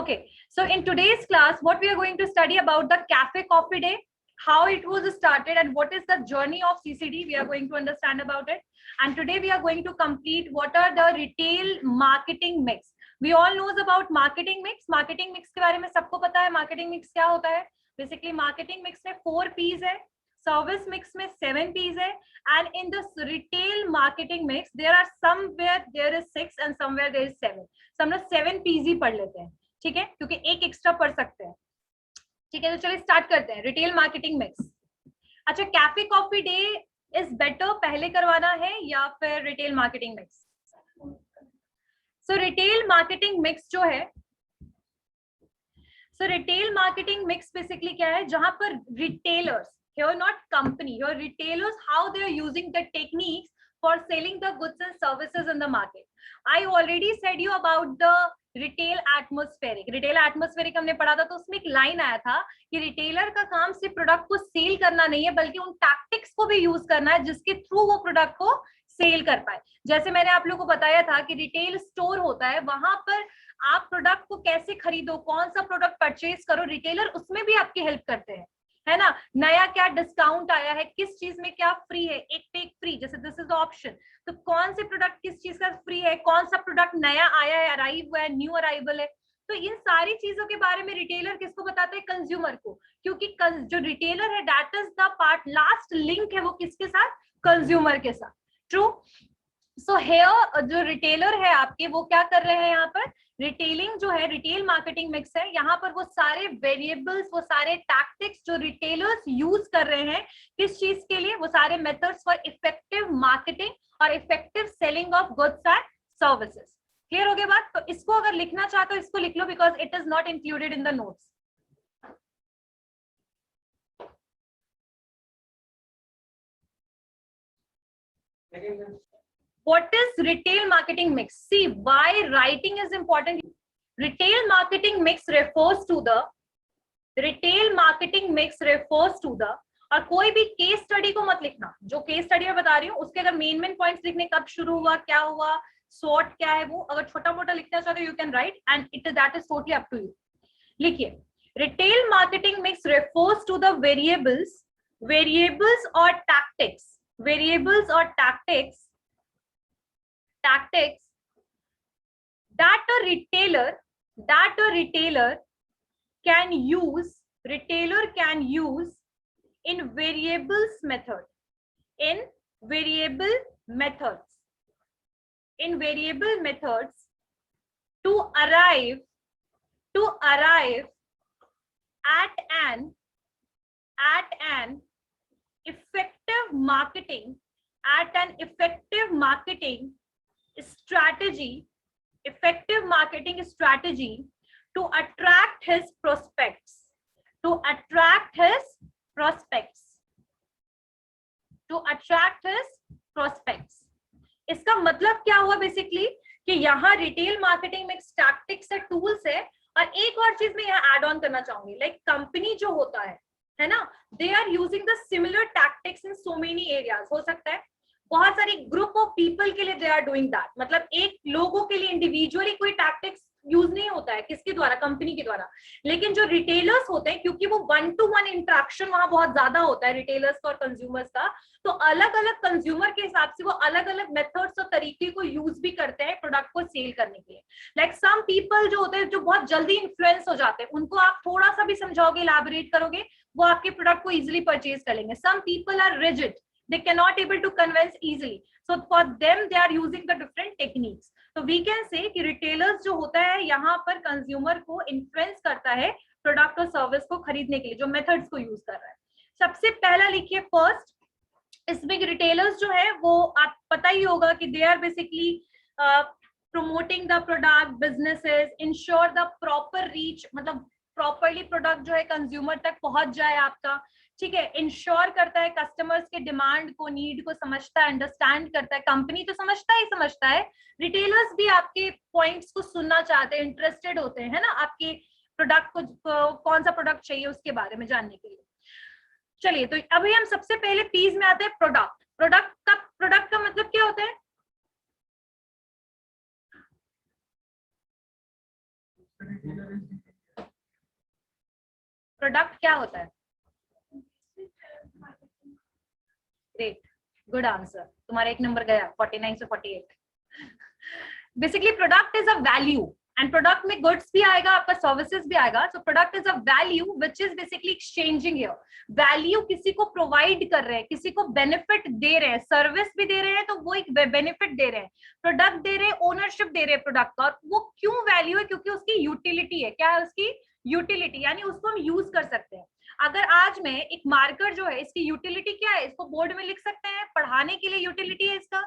Okay, so in today's class, what we are going to study about the Cafe Coffee Day, how it was started and what is the journey of CCD, we are going to understand about it. And today we are going to complete what are the retail marketing mix. We all knows about marketing mix. Marketing mix के बारे में सबको पता है marketing mix क्या होता है. Basically marketing mix में 4 P's है, service mix में 7 P's है, and in this retail marketing mix there are somewhere there is 6 and somewhere there is 7. So हम लोग 7 P's ही पढ़ लेते हैं, ठीक है, क्योंकि एक एक्स्ट्रा पढ़ सकते हैं. ठीक है, तो चलिए स्टार्ट करते हैं. Retail marketing mix. अच्छा, Cafe coffee day is better पहले करवाना है या फिर retail marketing mix? So retail marketing mix जो है, so retail marketing mix basically क्या है, जहां पर retailers, here not company, your retailers, how they are using the techniques for selling the goods and services in the market. I already said you about the retail atmospheric. Retail atmospheric हमने पढ़ा था, तो उसमें एक line आया था कि retailer का काम सिर्फ प्रोडक्ट को सेल करना नहीं है, बल्कि उन टैक्टिक्स को भी यूज करना है जिसके थ्रू वो प्रोडक्ट को सेल कर पाए. जैसे मैंने आप लोगों को बताया था कि रिटेल स्टोर होता है, वहां पर आप प्रोडक्ट को कैसे खरीदो, कौन सा प्रोडक्ट परचेज करो, रिटेलर उसमें भी आपकी हेल्प करते हैं, है ना. नया क्या डिस्काउंट आया है, किस चीज में क्या फ्री है, एक पे एक फ्री, जैसे दिस इज द ऑप्शन. तो कौन से प्रोडक्ट किस चीज का फ्री है, कौन सा प्रोडक्ट नया आया है, अराइव हुआ है, न्यू अराइवल है. तो इन सारी चीजों के बारे में रिटेलर किसको बताता है? कंज्यूमर को, क्योंकि जो रिटेलर है that is the part, last link है वो किसके साथ? कंज्यूमर के साथ. ट्रू. सो हेयर जो रिटेलर है आपके, वो क्या कर रहे हैं यहाँ पर? रिटेलिंग जो है, रिटेल मार्केटिंग मिक्स है, यहाँ पर वो सारे वेरिएबल्स, वो सारे टैक्टिक्स जो रिटेलर्स यूज कर रहे हैं, किस चीज के लिए? वो सारे मेथड्स फॉर इफेक्टिव मार्केटिंग और effective selling of goods and services. Clear हो गया बात? तो इसको अगर लिखना चाहते हो इसको लिख लो, because it is not included in the notes. What is retail marketing mix? See why writing is important. Retail marketing mix refers to the और कोई भी केस स्टडी को मत लिखना. जो केस स्टडी में बता रही हूँ उसके अगर मेन पॉइंट्स लिखने, कब शुरू हुआ, क्या हुआ, सॉर्ट क्या है, वो अगर छोटा मोटा लिखना चाहते हो you can write, and it that is totally up to you. लिखिए, retail marketing mix refers to the variables और tactics that a retailer can use in variable methods to arrive at an effective marketing strategy to attract his prospects. इसका मतलब क्या हुआ basically कि यहाँ retail marketing में tactics है, tools है, और एक और चीज मैं यहाँ एड ऑन करना चाहूंगी, लाइक कंपनी जो होता है ना, they are using the similar tactics in so many areas. हो सकता है बहुत सारी ग्रुप ऑफ पीपल के लिए दे आर डूइंग दैट, मतलब एक लोगों के लिए इंडिविजुअली कोई टैक्टिक्स यूज नहीं होता है, किसके द्वारा? कंपनी के द्वारा. लेकिन जो रिटेलर्स होते हैं, क्योंकि वो 1-to-1 इंटरेक्शन वहां बहुत ज्यादा होता है रिटेलर्स का और कंज्यूमर्स का, तो अलग अलग कंज्यूमर के हिसाब से वो अलग अलग मेथड्स और तरीके को यूज भी करते हैं प्रोडक्ट को सेल करने के लिए. लाइक सम पीपल जो होते हैं जो बहुत जल्दी इन्फ्लुएंस हो जाते हैं, उनको आप थोड़ा सा भी समझाओगे, इलैबोरेट करोगे, वो आपके प्रोडक्ट को इजिली परचेज कर लेंगे. Some people are rigid, they cannot able to convince easily, so for them they are using the different techniques. So we can say कि retailers जो होता है यहाँ पर कंज्यूमर को इन्फ्लुएंस करता है प्रोडक्ट और सर्विस को खरीदने के लिए, जो मेथड्स को यूज कर रहा है. सबसे पहला लिखिए फर्स्ट. इसमें रिटेलर्स जो है वो आप पता ही होगा कि they are basically promoting the product, businesses, ensure the proper reach, मतलब प्रॉपरली प्रोडक्ट जो है कंज्यूमर तक पहुंच जाए आपका. ठीक है, इंश्योर करता है कस्टमर्स के डिमांड को, नीड को समझता है, अंडरस्टैंड करता है. कंपनी तो समझता है, रिटेलर्स भी आपके पॉइंट्स को सुनना चाहते हैं, इंटरेस्टेड होते हैं, है ना, आपके प्रोडक्ट को कौन सा प्रोडक्ट चाहिए उसके बारे में जानने के लिए. चलिए, तो अभी हम सबसे पहले पीस में आते हैं प्रोडक्ट. प्रोडक्ट का मतलब क्या होता है? प्रोडक्ट क्या होता है? ग्रेट, गुड आंसर, तुम्हारा 1 नंबर गया 49 से 48। Basically product is a value, and product में गुड्स भी आएगा, आपका सर्विसेज भी आएगा। So product is a value which is basically exchanging here. Value किसी को प्रोवाइड कर रहे हैं, किसी को बेनिफिट दे रहे हैं, सर्विस भी दे रहे हैं तो वो एक बेनिफिट दे रहे हैं, प्रोडक्ट दे रहे हैं, ओनरशिप दे रहे हैं प्रोडक्ट का। और वो क्यों वैल्यू है? क्योंकि उसकी यूटिलिटी है। क्या है उसकी? यूटिलिटी, यानी उसको हम यूज कर सकते हैं। अगर आज में एक मार्कर जो है, इसकी यूटिलिटी क्या है? इसको बोर्ड में लिख सकते हैं, पढ़ाने के लिए यूटिलिटी है इसका,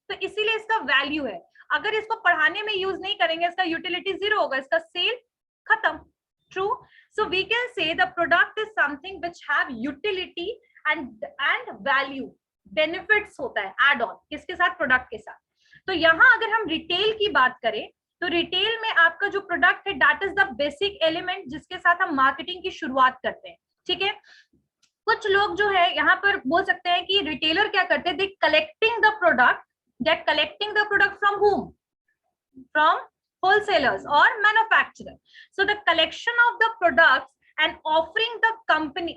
तो इसीलिए इसका वैल्यू है। अगर इसको पढ़ाने में यूज नहीं करेंगे, इसका यूटिलिटी 0 होगा, इसका सेल खत्म। True. So we can say the product is something which have utility and value, benefits होता है एड ऑन, किसके साथ? प्रोडक्ट के साथ। तो यहाँ अगर हम रिटेल की बात करें तो रिटेल में आपका जो प्रोडक्ट है that is the basic element जिसके साथ हम मार्केटिंग की शुरुआत करते हैं। ठीक है, कुछ लोग जो है यहाँ पर बोल सकते हैं कि रिटेलर क्या करते हैं, they collecting the product, they are collecting the product from whom? From wholesalers or manufacturer. So the collection of the products and offering the company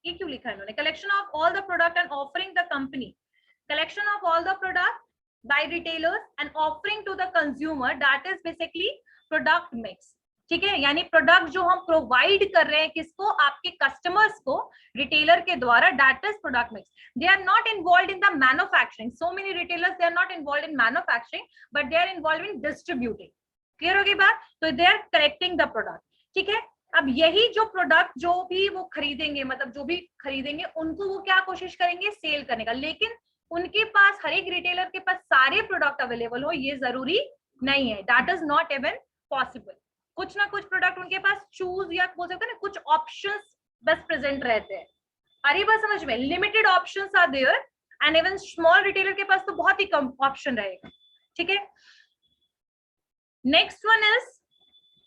ये क्यों लिखा है इन्होंने? collection of all the product and offering the company, collection of all the product by retailers and offering to the consumer, that is basically product mix. ठीक है, यानी product जो हम प्रोवाइड कर रहे हैं किसको? आपके कस्टमर्स को, रिटेलर के द्वारा, that is product mix. They are not involved in the manufacturing, so many retailers they are not involved in manufacturing but they are involved in distributing. Clear होगी बात? तो they are collecting the product. ठीक है, अब यही जो product जो भी वो खरीदेंगे, मतलब जो भी खरीदेंगे उनको वो क्या कोशिश करेंगे? सेल करने का। लेकिन उनके पास, हर एक रिटेलर के पास सारे प्रोडक्ट अवेलेबल हो ये जरूरी नहीं है, that is not even possible. कुछ ना कुछ प्रोडक्ट उनके पास चूज या बोल सकते हैं ना, कुछ ऑप्शंस बस प्रेजेंट रहते हैं। अरे बात समझ में? Limited options are there and even small retailer के पास तो बहुत ही कम ऑप्शन रहेगा। ठीक है, नेक्स्ट वन इज,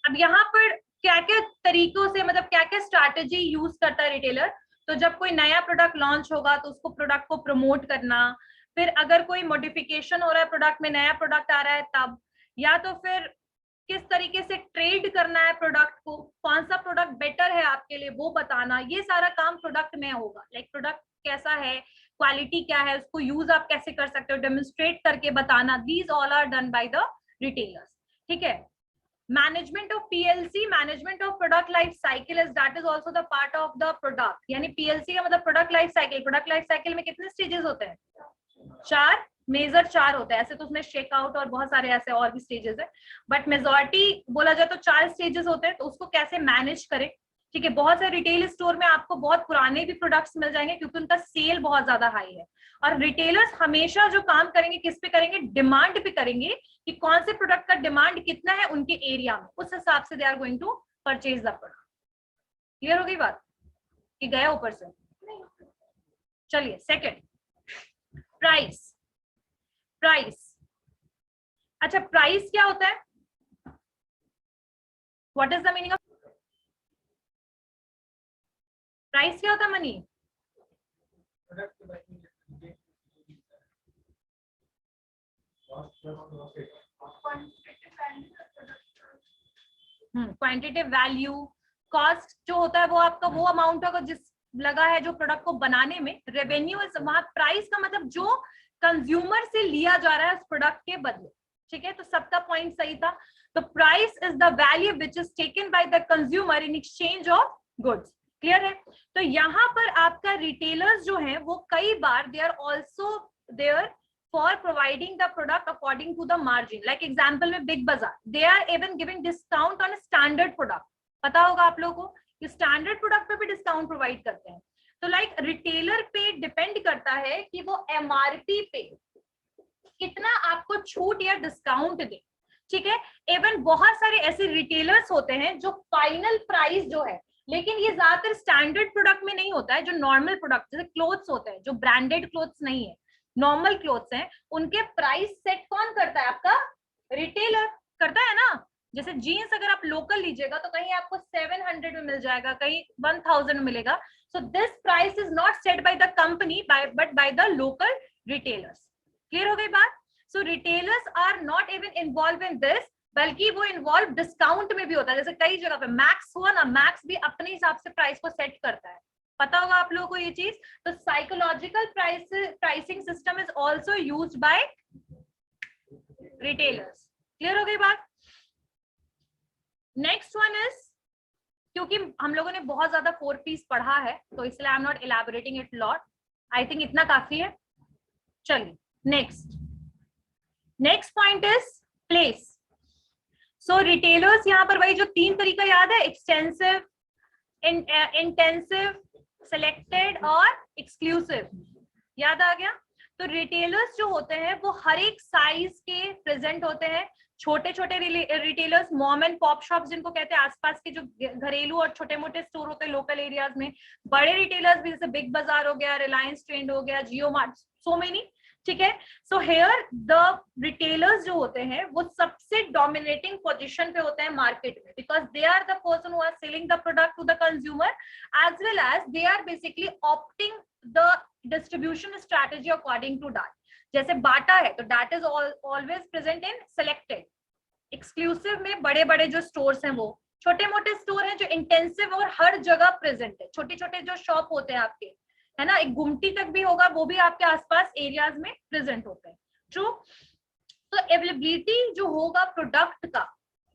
अब यहाँ पर क्या क्या तरीकों से, मतलब क्या क्या स्ट्रैटेजी यूज करता है रिटेलर? तो जब कोई नया प्रोडक्ट लॉन्च होगा तो उसको प्रोडक्ट को प्रमोट करना, फिर अगर कोई मॉडिफिकेशन हो रहा है प्रोडक्ट में, नया प्रोडक्ट आ रहा है तब, या तो फिर किस तरीके से ट्रेड करना है प्रोडक्ट को, कौन सा प्रोडक्ट बेटर है आपके लिए वो बताना, ये सारा काम प्रोडक्ट में होगा। लाइक प्रोडक्ट कैसा है, क्वालिटी क्या है, उसको यूज आप कैसे कर सकते हो, डेमोन्स्ट्रेट करके बताना, these all are done by the retailers. ठीक है, management of PLC, management of product life cycle, is that is also the part of the product. यानी पीएलसी का मतलब product life cycle. Product life cycle में कितने stages होते हैं? 4, major 4 होते हैं। ऐसे तो उसमें शेक आउट और बहुत सारे ऐसे और भी स्टेजेस है, बट मेजॉरिटी बोला जाए तो 4 स्टेजेस होते हैं। तो उसको कैसे मैनेज करें? ठीक है, बहुत सारे रिटेल स्टोर में आपको बहुत पुराने भी प्रोडक्ट्स मिल जाएंगे क्योंकि उनका सेल बहुत ज्यादा हाई है। और रिटेलर्स हमेशा जो काम करेंगे किस पे करेंगे? डिमांड पे करेंगे कि कौन से प्रोडक्ट का डिमांड कितना है उनके एरिया में, उस हिसाब से they are going to purchase the product. Clear हो गई बात कि गया ऊपर से? चलिए सेकंड, प्राइस। प्राइस, अच्छा प्राइस क्या होता है? What is the meaning of price? क्या होता है मनी? क्वांटिटेटिव वैल्यू, कॉस्ट जो होता है वो आपका वो अमाउंट होगा जिस लगा है जो प्रोडक्ट को बनाने में। रेवेन्यू इज, वहां प्राइस का मतलब जो कंज्यूमर से लिया जा रहा है उस प्रोडक्ट के बदले। ठीक है, तो सबका पॉइंट सही था। तो price is the value which is taken by the consumer in exchange of goods. Clear है? तो यहाँ पर आपका रिटेलर्स जो है वो कई बार they are also there for providing the product according to the margin. Like example में Big Bazaar, they are even giving discount on standard product. पता होगा आप लोगों को कि स्टैंडर्ड प्रोडक्ट पे भी डिस्काउंट प्रोवाइड करते हैं। तो लाइक रिटेलर पे डिपेंड करता है कि वो एमआरपी पे कितना आपको छूट या डिस्काउंट दे। ठीक है, इवन बहुत सारे ऐसे रिटेलर्स होते हैं जो फाइनल प्राइस जो है, लेकिन ये ज्यादातर स्टैंडर्ड प्रोडक्ट में नहीं होता है। जो नॉर्मल प्रोडक्ट जैसे क्लोथ्स होते हैं, जो ब्रांडेड क्लोथ्स नहीं है, नॉर्मल क्लोथ्स हैं, उनके प्राइस सेट कौन करता है? आपका रिटेलर करता है ना। जैसे जीन्स अगर आप लोकल लीजिएगा तो कहीं आपको 700 में मिल जाएगा, कहीं 1000 में मिलेगा। So this price is not set by the company but by the local retailers. Clear हो गई बात? So retailers are not even involve in this, बल्कि वो इन्वॉल्व डिस्काउंट में भी होता है। जैसे कई जगह पे मैक्स हुआ ना, मैक्स भी अपने हिसाब से प्राइस को सेट करता है, पता होगा आप लोगों को ये चीज। तो psychological pricing system is also used by retailers. Clear हो गई बात। नेक्स्ट वन इज, क्योंकि हम लोगों ने बहुत ज्यादा 4 पीस पढ़ा है तो इसलिए I am not elaborating it lot, I think इतना काफी है। चलिए next point is place. So retailers यहाँ पर वही जो 3 तरीका याद है, एक्सटेंसिव, इंटेंसिव, सिलेक्टेड और एक्सक्लूसिव, याद आ गया। तो रिटेलर्स जो होते हैं वो हर एक साइज के प्रेजेंट होते हैं। छोटे छोटे retailers, mom and pop shop जिनको कहते हैं, आसपास के जो घरेलू और छोटे मोटे स्टोर होते हैं लोकल एरियाज में। बड़े रिटेलर्स भी जैसे बिग बाजार हो गया, रिलायंस ट्रेंड हो गया, जियो मार्ट, सो मेनी, ठीक है। सो हेयर द रिटेलर्स जो होते हैं वो सबसे डोमिनेटिंग पोजीशन पे होते हैं मार्केट में, because they are the person who are selling the product to the consumer, as well as they are basically opting the distribution strategy according to that. जैसे बाटा है तो that is always present in selected. Exclusive में बड़े बड़े जो stores हैं वो, छोटे मोटे स्टोर हैं जो इंटेंसिव और हर जगह प्रेजेंट है। छोटे छोटे जो शॉप होते हैं आपके, है ना, एक गुमटी तक भी होगा, वो भी आपके आसपास एरियाज में प्रेजेंट होते हैं। ट्रू। तो अवेलेबिलिटी जो होगा प्रोडक्ट का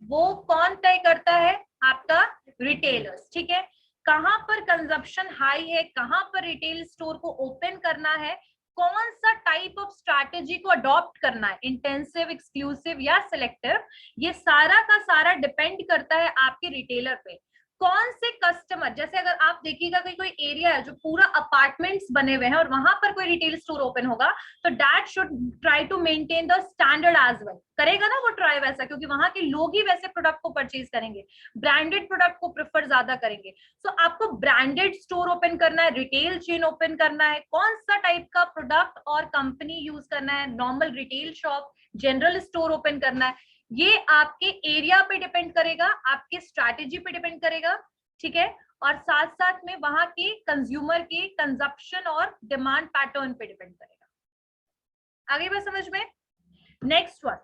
वो कौन तय करता है? आपका रिटेलर्स, ठीक है। कहां पर कंजप्शन हाई है, कहां पर रिटेल स्टोर को ओपन करना है, कौन सा टाइप ऑफ स्ट्रैटेजी को अडॉप्ट करना है, इंटेंसिव, एक्सक्लूसिव या सिलेक्टिव, ये सारा का सारा डिपेंड करता है आपके रिटेलर पे। कौन से कस्टमर, जैसे अगर आप देखिएगा कि कोई एरिया है जो पूरा अपार्टमेंट्स बने हुए हैं और वहां पर कोई रिटेल स्टोर ओपन होगा, तो that should try to maintain the standard as well. करेगा ना वो ट्राई वैसा, क्योंकि वहां के लोग ही वैसे प्रोडक्ट को परचेज करेंगे, ब्रांडेड प्रोडक्ट को प्रेफर ज्यादा करेंगे। सो आपको ब्रांडेड स्टोर ओपन करना है, रिटेल चेन ओपन करना है, कौन सा टाइप का प्रोडक्ट और कंपनी यूज करना है, normal retail shop, general store open करना है, ये आपके एरिया पे डिपेंड करेगा, आपके स्ट्रैटेजी पे डिपेंड करेगा, ठीक है। और साथ साथ में वहां के कंज्यूमर के कंजप्शन और डिमांड पैटर्न पे डिपेंड करेगा। आगे बात समझ में। Next one,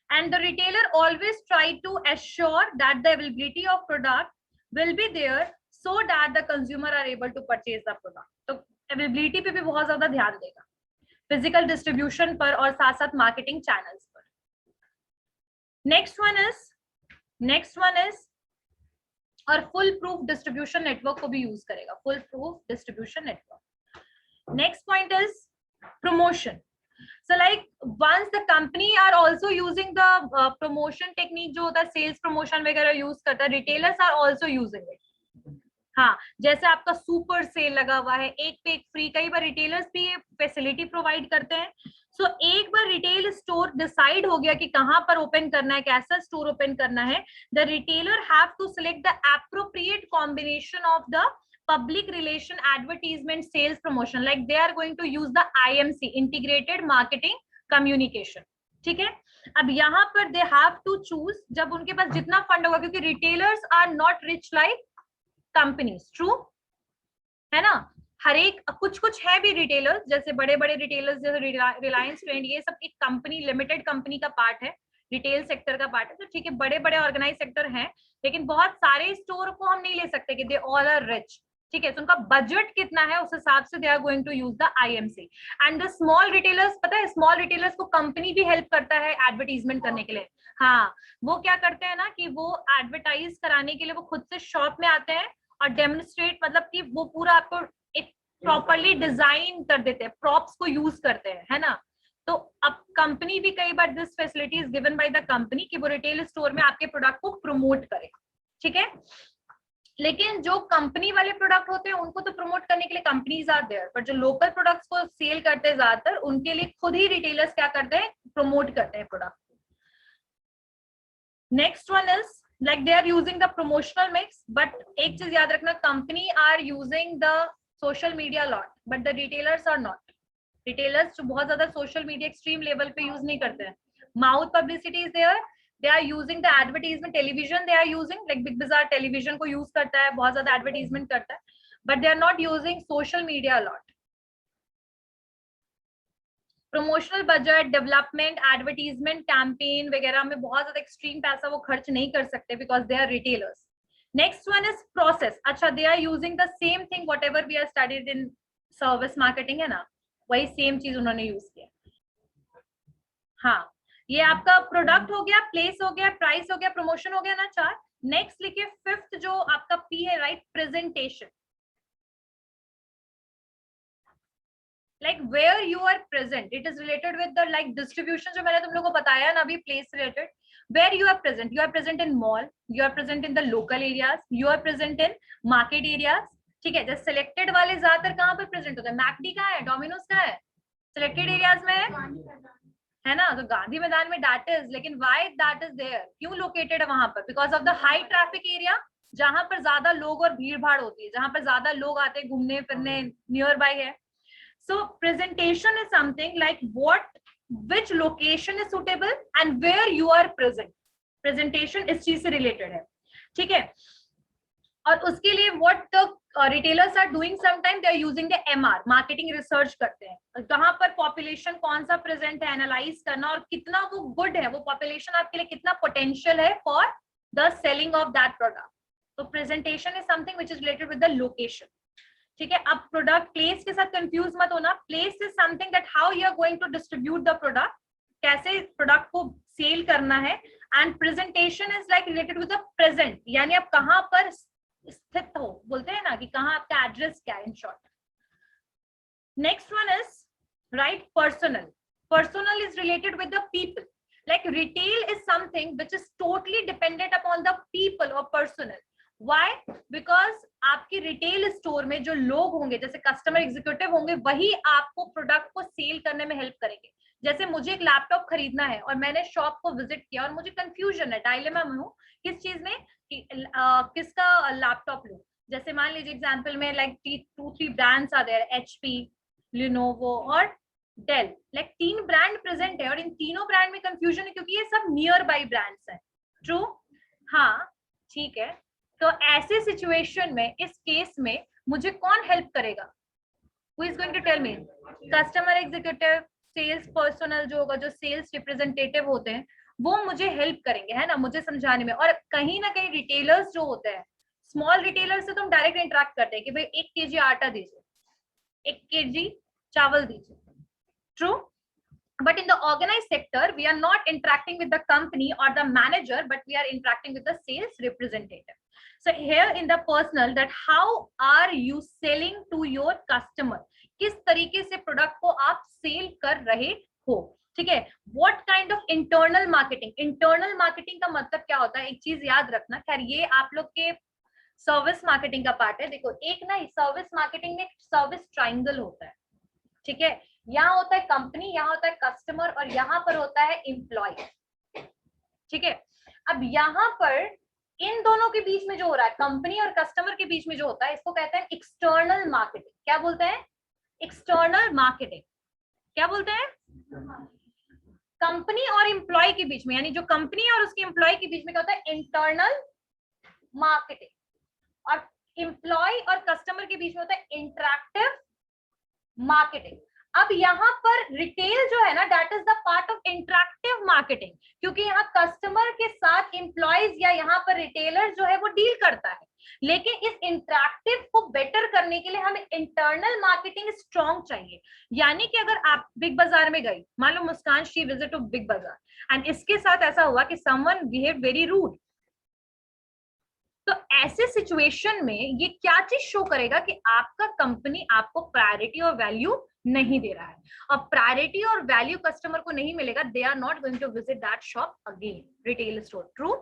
and the retailer always try to assure that the availability of product will be there so that the consumer are able to purchase the product। तो availability पे भी बहुत ज्यादा ध्यान देगा, फिजिकल डिस्ट्रीब्यूशन पर और साथ साथ मार्केटिंग चैनल्स पर। नेक्स्ट वन इज और फुल प्रूफ डिस्ट्रीब्यूशन नेटवर्क को भी यूज करेगा, full proof distribution network. Next point is promotion. So like once the company are also using the promotion technique जो होता है, सेल्स प्रमोशन वगैरह use करता है, retailers are also using it. हाँ, जैसे आपका सुपर सेल लगा हुआ है, एक पे एक फ्री, कई बार रिटेलर्स भी ये फैसिलिटी प्रोवाइड करते हैं। सो एक बार रिटेल स्टोर डिसाइड हो गया कि कहाँ पर ओपन करना है, कैसा स्टोर ओपन करना है, the retailer have to select the appropriate combination of the public relation, advertisement, sales promotion, like they are going to use the IMC, integrated marketing communication, ठीक है। अब यहाँ पर they have to choose, जब उनके पास जितना फंड होगा, क्योंकि retailers are not rich like companies, true है ना। हर एक कुछ है भी रिटेलर्स, जैसे बड़े बड़े रिटेलर्स जैसे रिलायंस ट्रेंड, ये सब एक कंपनी, लिमिटेड कंपनी का पार्ट है, रिटेल सेक्टर का पार्ट है, तो ठीक है, बड़े बड़े ऑर्गेनाइज सेक्टर हैं, लेकिन बहुत सारे स्टोर को हम नहीं ले सकते कि दे ऑल आर रिच, ठीक है। तो उनका बजट कितना है उस हिसाब से they are going to use the IMC। And the small retailers, पता है स्मॉल रिटेलर्स को कंपनी भी हेल्प करता है एडवर्टीजमेंट करने के लिए। हाँ, वो क्या करते हैं ना कि वो एडवर्टाइज कराने के लिए वो खुद से शॉप में आते हैं और डेमोन्स्ट्रेट, मतलब कि वो पूरा आपको एक प्रॉपरली डिजाइन कर देते हैं, प्रॉप्स को यूज करते हैं, है ना। तो अब कंपनी भी कई बार this facility is given by the company कि वो रिटेल स्टोर में आपके प्रोडक्ट को प्रमोट करे, ठीक है। लेकिन जो कंपनी वाले प्रोडक्ट होते हैं उनको तो प्रमोट करने के लिए कंपनीज आर देयर, पर जो लोकल प्रोडक्ट्स को सेल करते हैं ज्यादातर, उनके लिए खुद ही रिटेलर्स क्या करते हैं, प्रमोट करते हैं product. Next one is like they are using the promotional mix, but एक चीज याद रखना, company are using the social media lot, but the retailers are not. Retailers जो बहुत ज्यादा सोशल मीडिया एक्सट्रीम लेवल पे यूज नहीं करते हैं, mouth publicity is there, they are using the advertisement, television they are using, like Big Bazaar television को use करता है, बहुत ज्यादा advertisement करता है, but they are not using social media a lot। Promotional budget, development, advertisement, campaign वगैरह में बहुत ज्यादा एक्सट्रीम पैसा वो खर्च नहीं कर सकते because they are retailers. Next one is process. अच्छा, they are using the same thing whatever we are studied in service marketing, है ना, वही सेम चीज उन्होंने यूज किया. हाँ, ये आपका प्रोडक्ट हो गया, प्लेस हो गया, प्राइस हो गया, प्रमोशन हो गया ना, 4. नेक्स्ट लिखिए फिफ्थ जो आपका पी है, right, presentation. like where you are present, it is related with the like distribution जो मैंने तुम लोगों को बताया ना अभी, place related. Where you are present in mall, you are present in the local areas, you are present in market areas. ठीक है, जैसे selected वाले ज्यादातर कहाँ पर present होते हैं? मैकडी का है, डोमिनोज का है, selected areas में है ना, तो गांधी मैदान में that is, लेकिन why that is there, क्यों located है वहां पर? Because of the high traffic area, जहां पर ज्यादा लोग और भीड़ भाड़ होती है, जहां पर ज्यादा लोग आते हैं घूमने फिरने, नियर बाय है. So presentation is something like which location is suitable and where you are present. Presentation इस चीज से related है, ठीक है. और उसके लिए what the retailers are doing sometimes, they are using the MR, marketing research करते हैं, कहाँ पर population कौन सा present है, analyze करना, और कितना वो good है, वो population आपके लिए कितना potential है for the selling of that product. So presentation is something which is related with the location. ठीक है. अब प्रोडक्ट प्लेस के साथ कंफ्यूज मत होना. Place is something that how you are going to distribute the product, कैसे product को sell करना है. And presentation is like related with the present, यानी आप कहां पर स्थित हो, बोलते हैं ना कि कहां आपका एड्रेस क्या है, in short. Next one is right personal. Personal is related with the people. Like retail is something which is totally dependent upon the people और पर्सनल. Why? Because आपकी रिटेल स्टोर में जो लोग होंगे, जैसे कस्टमर एग्जीक्यूटिव होंगे, वही आपको प्रोडक्ट को सेल करने में हेल्प करेंगे. जैसे मुझे एक लैपटॉप खरीदना है और मैंने शॉप को विजिट किया और मुझे कंफ्यूजन है, डायलेमा में हूँ किस चीज में, किसका लैपटॉप लूं. जैसे मान लीजिए एग्जांपल में like 2-3 brands are there, HP, Lenovo और Dell, लाइक 3 ब्रांड प्रेजेंट है और इन तीनों ब्रांड में कंफ्यूजन है क्योंकि ये सब नियर बाई ब्रांड्स हैं. ट्रू? हाँ, ठीक है. तो ऐसे सिचुएशन में, इस केस में मुझे कौन हेल्प करेगा? Who is going to tell me? Customer executive, sales personal जो होगा, जो सेल्स रिप्रेजेंटेटिव होते हैं, वो मुझे हेल्प करेंगे, है ना, मुझे समझाने में. और कहीं ना कहीं रिटेलर्स जो होते हैं, स्मॉल रिटेलर्स से तुम डायरेक्ट इंटरेक्ट करते हैं कि भाई 1 kg आटा दीजिए, 1 kg चावल दीजिए. True? But in the organized sector, we are not interacting with the company or the manager, but we are interacting with the sales representative. So here in the personal, that how are you selling to your customer? किस तरीके से product को आप cell कर रहे हो, ठीक है. What kind of internal marketing? Internal marketing का मतलब क्या होता है, एक चीज याद रखना. खैर ये आप लोग के सर्विस मार्केटिंग का पार्ट है. देखो, एक ना सर्विस मार्केटिंग में सर्विस ट्राइंगल होता है, ठीक है. यहाँ होता है कंपनी, यहाँ होता है कस्टमर और यहाँ पर होता है एम्प्लॉय, ठीक है. अब यहाँ पर इन दोनों के बीच में जो हो रहा है, कंपनी और कस्टमर के बीच में जो होता है, इसको कहते हैं एक्सटर्नल मार्केटिंग. क्या बोलते हैं? External marketing. क्या बोलते हैं? कंपनी और एम्प्लॉय के बीच में, यानी जो कंपनी और उसके एम्प्लॉय के बीच में क्या होता है? Internal marketing. और एम्प्लॉय और कस्टमर के बीच में होता है इंटरैक्टिव मार्केटिंग. अब यहाँ पर रिटेल जो है ना, that is the part of interactive marketing, क्योंकि यहाँ कस्टमर के साथ एम्प्लॉयज या यहाँ पर रिटेलर जो है वो डील करता है. लेकिन इस इंटरैक्टिव को बेटर करने के लिए हमें इंटरनल मार्केटिंग स्ट्रॉन्ग चाहिए. यानी कि अगर आप बिग बाजार में गई, मान लो मुस्कान, शी विजिट टू बिग बाजार एंड इसके साथ ऐसा हुआ कि समवन बिहेव वेरी रूड, तो ऐसे सिचुएशन में ये क्या चीज शो करेगा कि आपका कंपनी आपको प्रायोरिटी और वैल्यू नहीं दे रहा है. और प्रायोरिटी और वैल्यू कस्टमर को नहीं मिलेगा, they are not going to visit that shop again, retail store. True?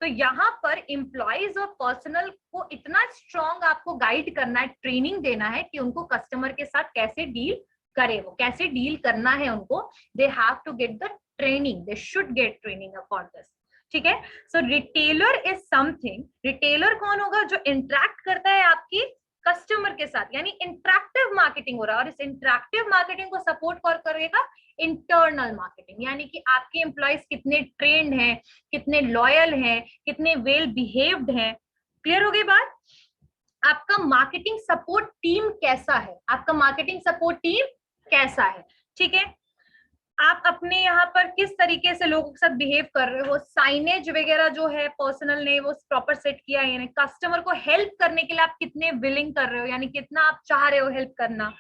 तो यहाँ पर एम्प्लॉयज और पर्सनल को इतना स्ट्रॉन्ग आपको गाइड करना है, ट्रेनिंग देना है कि उनको कस्टमर के साथ कैसे डील करे, वो कैसे डील करना है उनको. They have to get the training, they should get training for this, ठीक है. So retailer is something, retailer कौन होगा? जो इंटरैक्ट करता है आपकी कस्टमर के साथ, यानी इंटरैक्टिव मार्केटिंग हो रहा है. और इस इंटरैक्टिव मार्केटिंग को सपोर्ट करेगा इंटरनल मार्केटिंग, यानी कि आपके एम्प्लॉयज कितने ट्रेन्ड हैं, कितने लॉयल हैं, कितने वेल बिहेव्ड हैं. क्लियर हो गई बात? आपका मार्केटिंग सपोर्ट टीम कैसा है, आपका मार्केटिंग सपोर्ट टीम कैसा है, ठीक है. आप अपने यहाँ पर किस तरीके से लोगों के साथ बिहेव कर रहे हो, साइनेज वगैरह जो है पर्सनल ने वो प्रॉपर सेट किया है, यानी कस्टमर को हेल्प करने के लिए आप कितने विलिंग कर रहे हो, यानी कितना आप चाह रहे हो हेल्प करना,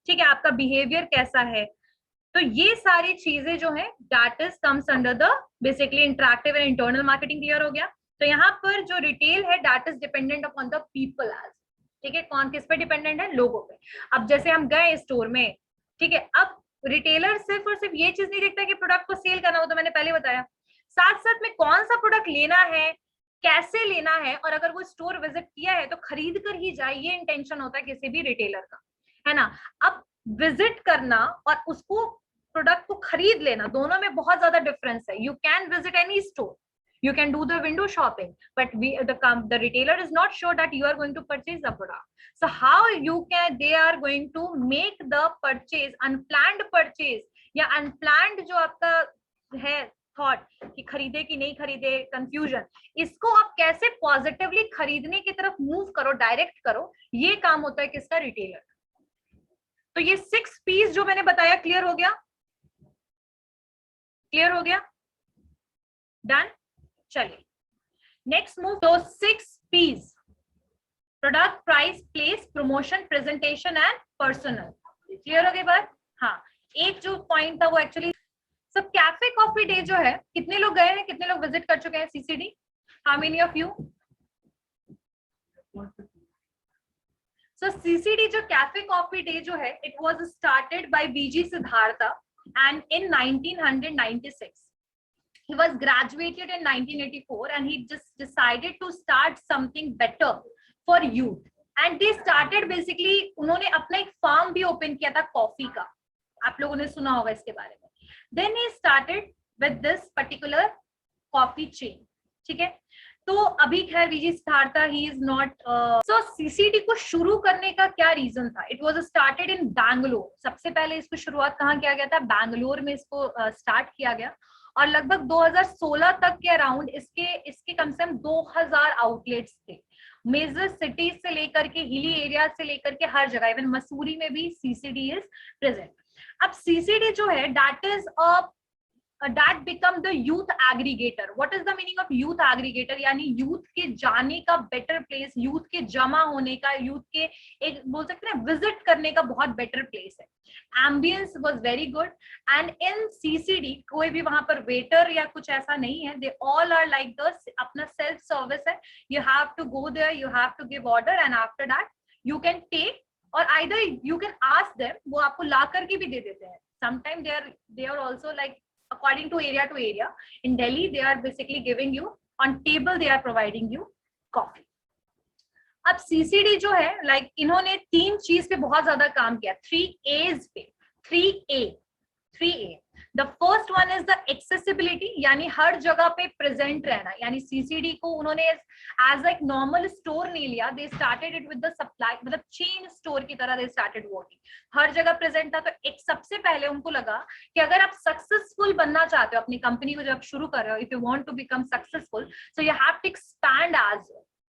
ठीक है, आपका बिहेवियर कैसा है। तो ये सारी चीजें जो है that is comes under the basically interactive and internal marketing. Clear हो गया। तो यहाँ पर जो रिटेल है that is dependent upon the people age, ठीक है, कौन किस पे डिपेंडेंट है, लोगों पे। अब जैसे हम गए स्टोर में, ठीक है, अब रिटेलर सिर्फ और सिर्फ ये चीज नहीं देखता कि प्रोडक्ट को सेल करना हो, तो मैंने पहले बताया, साथ साथ में कौन सा प्रोडक्ट लेना है, कैसे लेना है, और अगर वो स्टोर विजिट किया है तो खरीद कर ही जाए, ये इंटेंशन होता है किसी भी रिटेलर का, है ना। अब विजिट करना और उसको प्रोडक्ट को खरीद लेना, दोनों में बहुत ज्यादा डिफरेंस है। You can visit any store, you can do the window shopping, but the retailer is not sure that you are going to purchase the product. So how they are going to make the purchase, unplanned purchase या unplanned जो आपका है thought कि खरीदे कि नहीं खरीदे, confusion, इसको आप कैसे पॉजिटिवली खरीदने की तरफ मूव करो, डायरेक्ट करो, ये काम होता है किसका, रिटेलर। तो ये 6 पीस जो मैंने बताया, क्लियर हो गया, क्लियर हो गया, डन। चलिए नेक्स्ट मूव। तो 6 P's, product, price, place, promotion, presentation and personal. Clear हो गई बात। हाँ, एक जो पॉइंट था वो एक्चुअली सब कैफे कॉफी डे जो है, कितने लोग गए हैं, कितने लोग विजिट कर चुके हैं CCD, how many of you. So CCD जो कैफे कॉफी डे जो है, it was started by BG Siddhartha and in 1996 he was graduated in 1984 and he just decided to start something better for youth and they started basically, उन्होंने अपना एक farm भी open किया था coffee का, आप लोगों ने सुना होगा इसके बारे में। then he started with this particular coffee chain, ठीक है। तो अभी खैर V G Siddhartha he is not. So CCD को शुरू करने का क्या रीजन था, it was started in Bangalore. सबसे पहले इसको शुरुआत कहाँ किया गया था, बैंगलोर में इसको स्टार्ट किया गया, और लगभग 2016 तक के अराउंड इसके कम से कम 2000 आउटलेट्स थे, मेजर सिटीज से लेकर के हिली एरिया से लेकर के हर जगह, इवन मसूरी में भी सीसीडी इज प्रेजेंट। अब सीसीडी जो है that is that become the youth aggregator. What is the meaning of youth aggregator? यानी यूथ के जाने का बेटर प्लेस, यूथ के जमा होने का, यूथ के एक बोल सकते हैं विजिट करने का बहुत बेटर प्लेस है। Ambience was very good and in CCD कोई भी वहां पर वेटर या कुछ ऐसा नहीं है, they all are like the अपना सेल्फ सर्विस है, you have to go there, you have to give order and after that you can take, और either you can ask them, वो आपको ला करके भी दे देते हैं। Sometime they are also like according to area. In Delhi, they are basically giving you on table, they are providing you coffee. अब सीसीडी जो है लाइक इन्होंने 3 चीज पे बहुत ज्यादा काम किया, 3 A's पे, 3A। The first one is the accessibility, यानी हर जगह पे प्रेजेंट रहना, यानी सीसीडी को उन्होंने एज एक नॉर्मल स्टोर नहीं लिया, they started it with the supply, मतलब चेन स्टोर की तरह दे स्टार्टेड वर्किंग, हर जगह प्रेजेंट था। तो एक सबसे पहले उनको लगा कि अगर आप सक्सेसफुल बनना चाहते हो अपनी कंपनी को, जब शुरू कर रहे हो, if you want to become successful, so you have to expand as,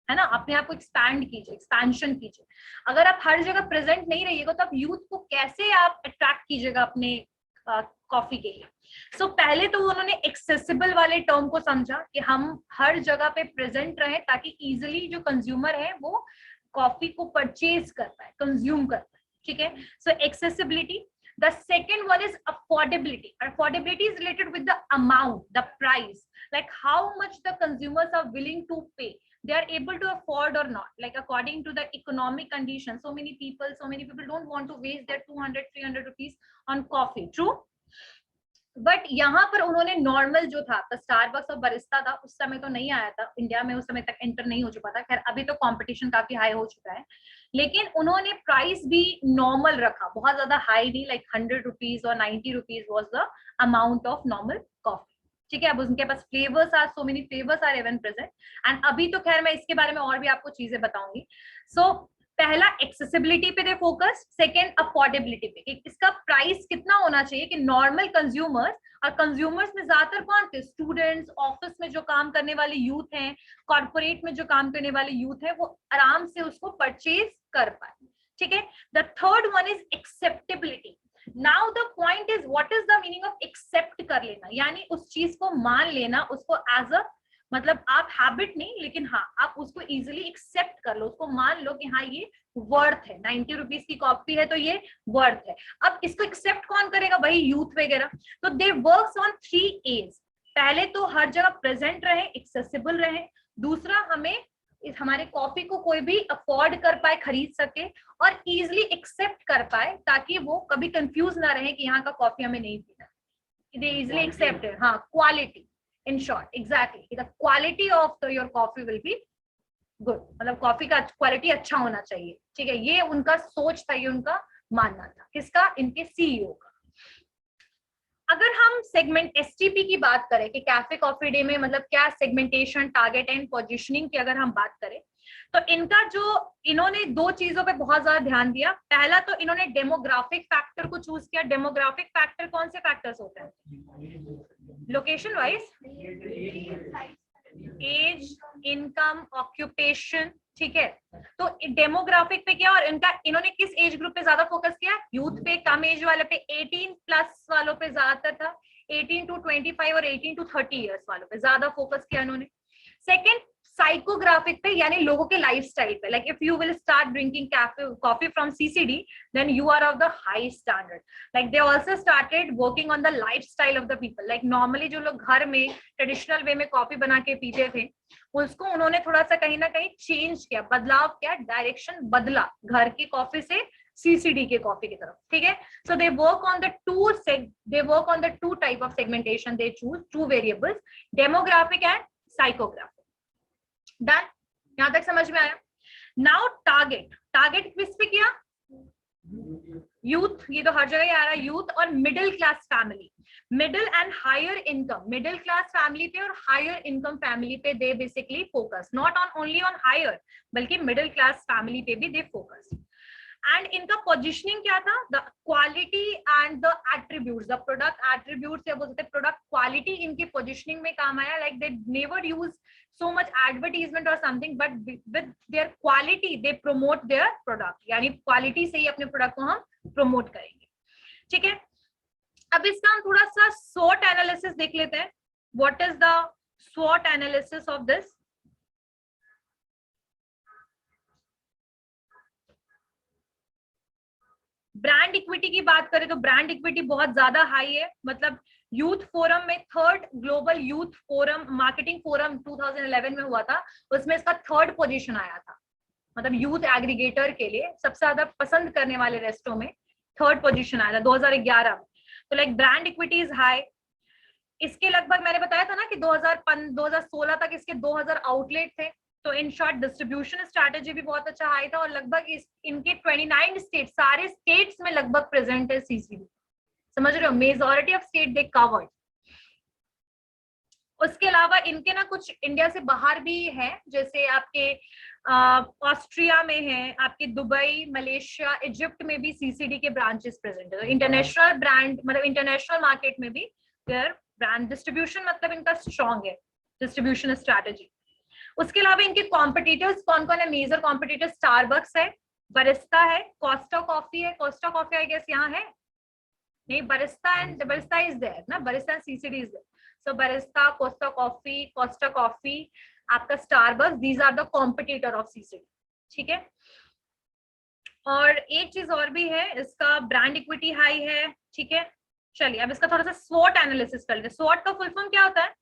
है ना, अपने आप को एक्सपैंड कीजिए, एक्सपेंशन कीजिए। अगर आप हर जगह प्रेजेंट नहीं रहिएगा तो आप यूथ को कैसे आप अट्रैक्ट कीजिएगा अपने कॉफी के लिए। सो पहले तो उन्होंने एक्सेसिबल वाले टर्म को समझा कि हम हर जगह पे प्रेजेंट रहें ताकि इजिली जो कंज्यूमर है वो कॉफी को परचेज कर पाए, कंज्यूम कर पाए, ठीक है। सो accessibility. The second one is affordability. Affordability is related with the amount, the price, like how much the consumers are willing to pay, they are able to afford or not, like according to the economic conditions. So many people don't want to waste their 200-300 rupees on coffee, true, but यहाँ पर उन्होंने normal जो था Starbucks और Barista था, उस समय तो नहीं आया था इंडिया में, उस समय तक एंटर नहीं हो चुका था। खैर अभी तो कंपटीशन काफी हाई हो चुका है, लेकिन उन्होंने प्राइस भी नॉर्मल रखा, बहुत ज्यादा हाई नहीं, लाइक 100 रुपीज और 90 rupees was the amount of normal coffee, ठीक है। अब उनके पास flavours are, so many flavours are even present, and अभी तो खैर मैं इसके बारे में और भी आपको चीजें बताऊंगी। सो पहला एक्सेसिबिलिटी पे दे फोकस, सेकंड अफोर्डेबिलिटी पे, कि इसका प्राइस कितना होना चाहिए कि नॉर्मल कंज्यूमर्स, और कंज्यूमर्स में ज्यादातर कौन थे, स्टूडेंट्स, ऑफिस में जो काम करने वाले यूथ हैं, कॉर्पोरेट में जो काम करने वाले यूथ हैं, वो आराम से उसको परचेज कर पाए, ठीक है। The third one is acceptability, now the point is what is the meaning of accept कर लेना, यानी उस चीज को मान लेना, उसको एज अ मतलब आप हैबिट नहीं, लेकिन हाँ आप उसको इजिली एक्सेप्ट कर लो, उसको मान लो कि हाँ ये वर्थ है, 90 रुपीज की कॉपी है तो ये वर्थ है। अब इसको एक्सेप्ट कौन करेगा, वही यूथ वगैरह। तो दे वर्क्स ऑन 3 A's। पहले तो हर जगह प्रेजेंट रहे, एक्सेसिबल रहे। दूसरा, हमें हमारे कॉफी को कोई भी अफोर्ड कर पाए, खरीद सके और इजिली एक्सेप्ट कर पाए, ताकि वो कभी कंफ्यूज ना रहे कि यहाँ का कॉफी हमें नहीं पीना। They easily accepted. हाँ, quality in short, exactly the quality of your coffee will be good, मतलब कॉफी का क्वालिटी अच्छा होना चाहिए। ठीक है, ये उनका सोच था, ये उनका मानना था। किसका? इनके सीईओ का। अगर हम सेगमेंट एसटीपी की बात करें कि कैफे कॉफी डे में मतलब क्या सेगमेंटेशन, टारगेट एंड पोजीशनिंग की अगर हम बात करें, तो इनका जो इन्होंने 2 चीजों पे बहुत ज्यादा ध्यान दिया। पहला तो इन्होंने डेमोग्राफिक फैक्टर को चूज किया। डेमोग्राफिक फैक्टर कौन से फैक्टर्स होते हैं? Location wise, age, income, occupation. ठीक है, तो डेमोग्राफिक पे क्या, और इनका इन्होंने किस एज ग्रुप पे ज्यादा फोकस किया? यूथ पे, कम एज वाले पे, 18 प्लस वालों पे ज्यादातर था, 18 टू 25 और 18 टू 30 इयर्स वालों पे ज्यादा फोकस किया इन्होंने। सेकंड, साइकोग्राफिक पे, यानी लोगों के लाइफस्टाइल पे। Like if you will start drinking coffee from CCD, then you are of the high standard. Like they also started working on the lifestyle of the people. Like normally जो लोग घर में traditional way में coffee बना के पीते थे, उसको उन्होंने थोड़ा सा कहीं ना कहीं चेंज किया, बदलाव किया, डायरेक्शन बदला घर की कॉफी से सीसीडी के कॉफी की तरफ। ठीक है, so they work on the two type of segmentation, they choose 2 variables, demographic and psychographic. Done, यहां तक समझ में आया? नाउ टारगेट, टारगेट किस पे किया? यूथ, ये तो हर जगह ही आ रहा है, यूथ और middle class family. Middle and higher income, middle class family पे और हायर इनकम फैमिली पे they basically focus, not on only on higher, बल्कि मिडिल क्लास फैमिली पे भी दे फोकस। एंड इनका पोजिशनिंग क्या था? The quality and the attributes, the product attributes या बोलते प्रोडक्ट क्वालिटी इनकी पोजिशनिंग में काम आया। Like they never use so much advertisement or something, but with their quality they promote their product, यानी क्वालिटी से ही अपने प्रोडक्ट को हम प्रमोट करेंगे। ठीक है, अब इसका हम थोड़ा सा SWOT एनालिसिस देख लेते हैं। What is the SWOT analysis of this? Brand equity की बात करें तो ब्रांड इक्विटी बहुत ज्यादा हाई है। मतलब यूथ फोरम में, third global youth forum marketing forum 2011 में हुआ था, उसमें इसका 3rd पोजीशन आया था। मतलब यूथ एग्रीगेटर के लिए सबसे ज्यादा पसंद करने वाले रेस्टों में 3rd पोजीशन आया था 2011 में। तो like brand equity is high. इसके लगभग मैंने बताया था ना कि 2016 तक इसके 2000 आउटलेट थे। तो इन शॉर्ट डिस्ट्रीब्यूशन स्ट्रैटेजी भी बहुत अच्छा हाई था, और लगभग इनके 29 स्टेट, सारे स्टेट्स में लगभग प्रेजेंट है सीसीडी। समझ रहे हो, majority of state they covered. उसके अलावा इनके ना कुछ इंडिया से बाहर भी है, जैसे आपके ऑस्ट्रिया में है, आपके दुबई, मलेशिया, इजिप्ट में भी सीसीडी के ब्रांचेस प्रेजेंट है। तो इंटरनेशनल ब्रांड, मतलब इंटरनेशनल मार्केट में भी देयर ब्रांड डिस्ट्रीब्यूशन, मतलब इनका स्ट्रॉन्ग है डिस्ट्रीब्यूशन स्ट्रैटेजी। उसके अलावा इनके कॉम्पिटिटर्स कौन कौन है? मेजर कॉम्पिटिटर स्टारबक्स है, बरिस्ता है, कोस्टा कॉफी है। कोस्टा कॉफी आई गेस यहाँ है नहीं, बरिस्ता इज देयर ना, Barista and CCD is there. So Barista, Costa Coffee, आपका Starbucks, these are the competitor of CCD. ठीक है, और एक चीज और भी है, इसका ब्रांड इक्विटी हाई है। ठीक है, चलिए अब इसका थोड़ा सा स्वॉट एनालिसिस कर लेते हैं। स्वॉट का फुल फॉर्म क्या होता है?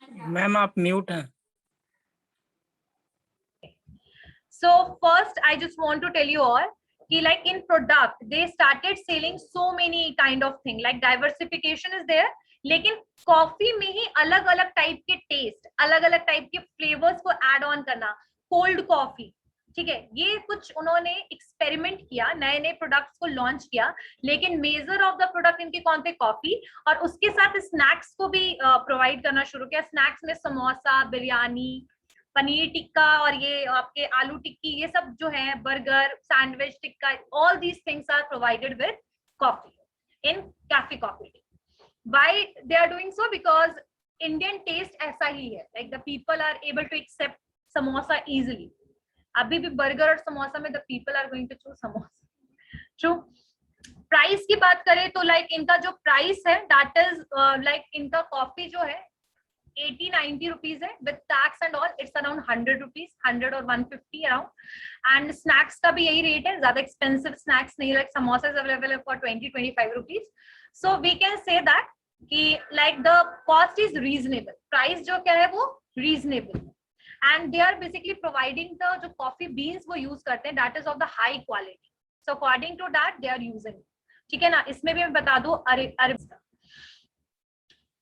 मैम आप म्यूट हैं। So first I just want to tell you all कि like in product they started selling so many kind of thing, like diversification is there, लेकिन कॉफी में ही अलग अलग टाइप के टेस्ट, अलग अलग टाइप के फ्लेवर्स को ऐड ऑन करना, कोल्ड कॉफी, ठीक है, ये कुछ उन्होंने एक्सपेरिमेंट किया, नए नए प्रोडक्ट्स को लॉन्च किया, लेकिन मेजर ऑफ द प्रोडक्ट इनके कौन थे, कॉफी, और उसके साथ स्नैक्स को भी प्रोवाइड करना शुरू किया। स्नैक्स में समोसा, बिरयानी, पनीर टिक्का और ये आपके आलू टिक्की, ये सब जो है, burger, sandwich, tikka, all these things are provided with coffee in cafe coffee day. Why they are doing so? Because Indian taste ऐसा ही है, like the people are able to accept samosa easily. अभी भी बर्गर और समोसा में the people are going to choose samosa. True. Price की बात करें तो लाइक इनका जो प्राइस है दैट इज लाइक इनका कॉफी जो है 80-90 रुपीज है, with tax and all it's around 100 rupees, 100 और 150 अराउंड। एंड स्नैक्स का भी यही रेट है, ज्यादा एक्सपेंसिव स्नैक्स नहीं, like samosa is available for 20-25 rupees. So we can say that कि like the cost is reasonable, price जो क्या है वो reasonable, and they are basically providing the जो कॉफी बीन्स वो यूज करते हैं that is of the high quality, so according to that they are using, ठीक है ना। इसमें भी मैं बता दूं अरब।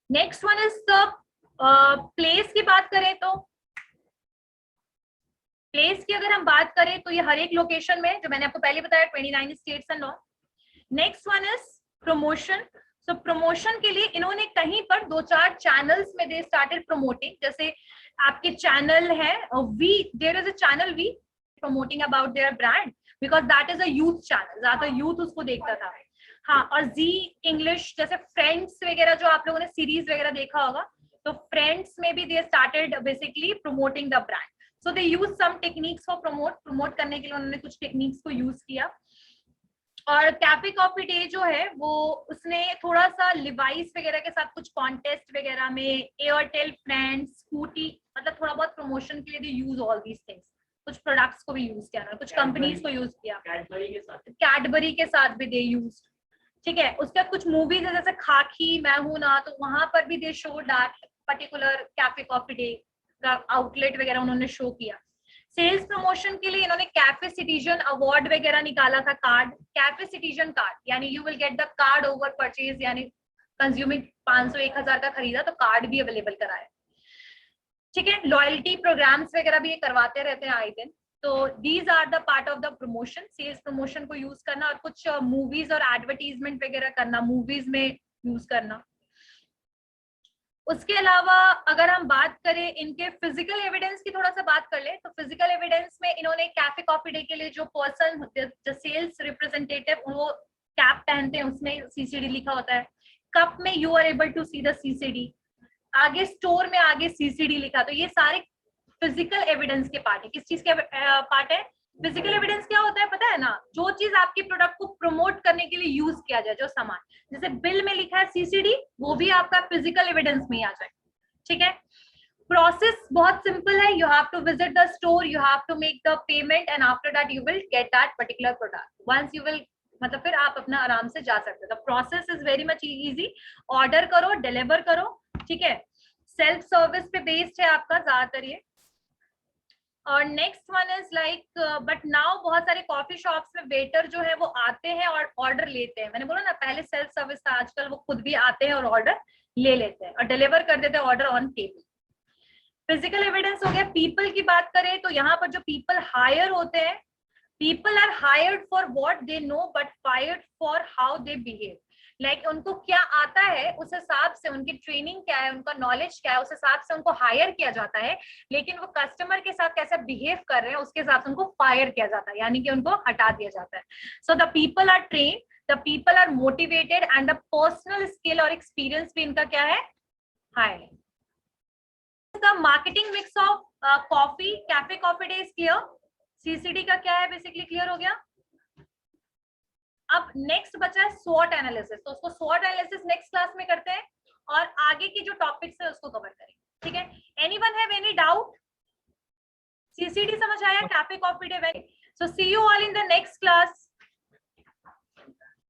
Next one is the place की बात करें तो प्लेस की अगर हम बात करें तो ये हर एक लोकेशन में, जो मैंने आपको पहले बताया 29 states and all. Next one is promotion. So promotion के लिए इन्होंने कहीं पर 2-4 चैनल्स में दे स्टार्टेड प्रमोटिंग, जैसे आपके चैनल है V, there is a channel V promoting about their brand, because that is a youth channel, ज्यादा यूथ उसको देखता था। हाँ, और जी इंग्लिश, जैसे फ्रेंड्स वगैरह जो आप लोगों ने सीरीज वगैरह देखा होगा, तो फ्रेंड्स में भी they started basically promoting the brand, so they use some techniques for promote करने के लिए उन्होंने कुछ टेक्निक्स को यूज किया। और कैफे कॉफी डे जो है वो उसने थोड़ा सा लिवाइस वगैरह के साथ कुछ कॉन्टेस्ट वगैरह में, एयरटेल फ्रेंड्स, स्कूटी, मतलब थोड़ा बहुत प्रमोशन के लिए दे यूज ऑल दीज थिंग्स, कुछ प्रोडक्ट्स को भी यूज किया ना, कुछ कंपनीज को यूज किया, कैडबरी के साथ भी दे यूज, ठीक है। उसके बाद कुछ मूवीज है जैसे खाकी, मैं हूं ना, तो वहां पर भी दे show that particular cafe coffee day का आउटलेट वगैरह उन्होंने शो किया। सेल्स प्रमोशन के लिए इन्होंने कैफे सिटीजन अवार्ड वगैरह निकाला था, कार्ड, कैफे सिटीजन कार्ड, यानी you will get the card over purchase, यानी कंज्यूमिंग 500-1000 का खरीदा तो कार्ड भी अवेलेबल कराया, ठीक है। लॉयल्टी प्रोग्राम्स वगैरह भी ये करवाते रहते हैं आए दिन। तो these are the part of the promotion, sales promotion को यूज करना, और कुछ मूवीज और एडवर्टीजमेंट वगैरह करना, मूवीज में यूज करना। उसके अलावा अगर हम बात करें इनके फिजिकल एविडेंस की, थोड़ा सा बात कर ले, तो फिजिकल एविडेंस में इन्होंने कैफे कॉफी डे के लिए जो पर्सन, जो सेल्स रिप्रेजेंटेटिव, वो कैप पहनते हैं, उसमें सीसीडी लिखा होता है, कप में you are able to see the CCD, आगे स्टोर में आगे सीसीडी लिखा, तो ये सारे फिजिकल एविडेंस के पार्ट है। किस चीज के पार्ट है? फिजिकल एविडेंस क्या होता है पता है ना? जो चीज आपके प्रोडक्ट को प्रमोट करने के लिए यूज किया जाए, जो सामान, जैसे बिल में लिखा है सीसीडी, वो भी आपका फिजिकल एविडेंस में आ जाए, ठीक है। प्रोसेस बहुत सिंपल है, you have to visit the store, you have to make the payment, and after that you will get that particular product, once you will, मतलब फिर आप अपना आराम से जा सकते हो। The process is very much easy, order करो, डिलीवर करो, ठीक है। सेल्फ सर्विस पे बेस्ड है आपका ज्यादातर ये। और next one is like, but now बहुत सारे कॉफी शॉप्स में वेटर जो है वो आते हैं और ऑर्डर लेते हैं। मैंने बोला ना पहले सेल्फ सर्विस था, आजकल वो खुद भी आते हैं और ऑर्डर ले लेते हैं और डिलीवर कर देते हैं order on table. Physical evidence हो गया। पीपल की बात करें तो यहाँ पर जो पीपल हायर होते हैं, people are hired for what they know but fired for how they behave. Like उनको क्या आता है उस हिसाब से, उनकी ट्रेनिंग क्या है, उनका नॉलेज क्या है, उस हिसाब से उनको हायर किया जाता है, लेकिन वो कस्टमर के साथ कैसे बिहेव कर रहे हैं उसके हिसाब से उनको फायर किया जाता है, यानी कि उनको हटा दिया जाता है। So the people are train, the people are motivated, and the personal skill और एक्सपीरियंस भी इनका क्या है, high. The marketing mix of coffee, cafe coffee day is clear. CCD का क्या है बेसिकली क्लियर हो गया। अब नेक्स्ट बचा है स्वॉट एनालिसिस, तो उसको स्वॉट एनालिसिस नेक्स्ट क्लास में करते हैं और आगे की जो टॉपिक्स है उसको कवर करेंगे, ठीक है। Anyone have any doubt? CCD समझ आया, cafe coffee day, so see you all in the next class.